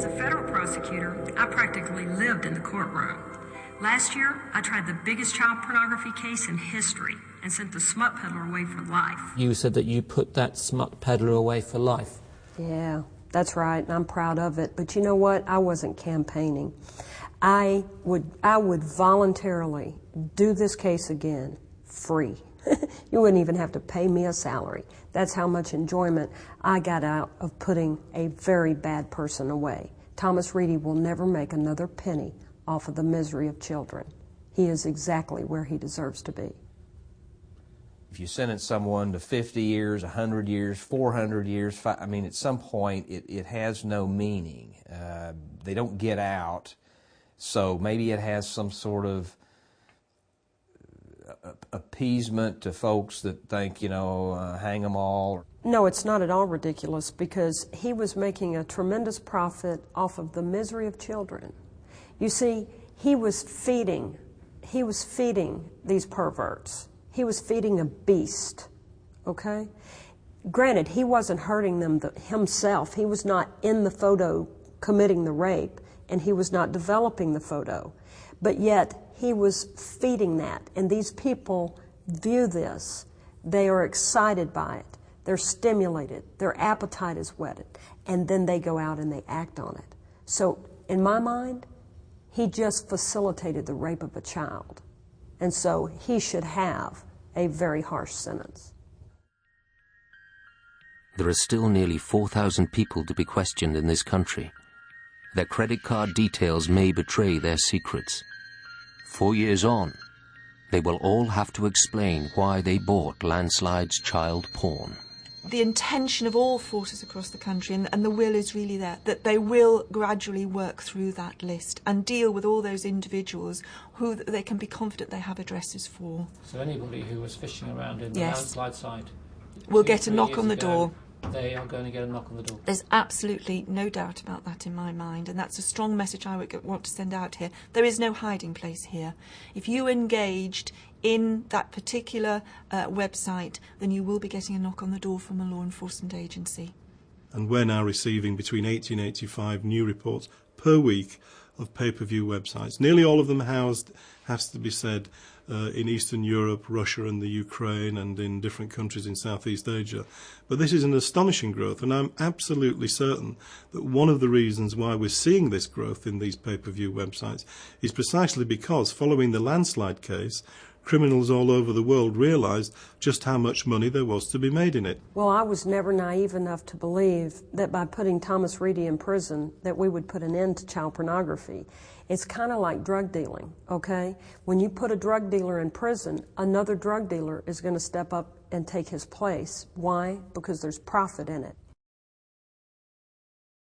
As a federal prosecutor, I practically lived in the courtroom. Last year, I tried the biggest child pornography case in history and sent the smut peddler away for life. You said that you put that smut peddler away for life. Yeah, that's right, and I'm proud of it. But you know what? I wasn't campaigning. I would voluntarily do this case again, free. You wouldn't even have to pay me a salary. That's how much enjoyment I got out of putting a very bad person away. Thomas Reedy will never make another penny off of the misery of children. He is exactly where he deserves to be. If you sentence someone to 50 years, 100 years, 400 years, I mean, at some point it has no meaning. They don't get out, so maybe it has some sort of appeasement to folks that think, you know, hang them all. No, it's not at all ridiculous, because he was making a tremendous profit off of the misery of children. You see, he was feeding these perverts. He was feeding a beast, okay? Granted, he wasn't hurting them himself. He was not in the photo committing the rape, and he was not developing the photo. But yet, he was feeding that, and these people view this. They are excited by it. They're stimulated. Their appetite is whetted, and then they go out and they act on it. So, in my mind, he just facilitated the rape of a child, and so he should have a very harsh sentence. There are still nearly 4,000 people to be questioned in this country. Their credit card details may betray their secrets. 4 years on, they will all have to explain why they bought Landslide's child porn. The intention of all forces across the country, and the will is really there, that they will gradually work through that list and deal with all those individuals who they can be confident they have addresses for. So anybody who was fishing around in the Yes. Landslide site will get a knock on the door. They are going to get a knock on the door. There's absolutely no doubt about that in my mind, and that's a strong message I would want to send out here. There is no hiding place here. If you engaged in that particular website, then you will be getting a knock on the door from a law enforcement agency. And we're now receiving between 80 and 85 new reports per week of pay-per-view websites. Nearly all of them housed, has to be said, in Eastern Europe, Russia and the Ukraine, and in different countries in Southeast Asia. But this is an astonishing growth, and I'm absolutely certain that one of the reasons why we're seeing this growth in these pay-per-view websites is precisely because, following the Landslide case, criminals all over the world realized just how much money there was to be made in it. Well, I was never naive enough to believe that by putting Thomas Reedy in prison that we would put an end to child pornography. It's kind of like drug dealing, okay? When you put a drug dealer in prison, another drug dealer is going to step up and take his place. Why? Because there's profit in it.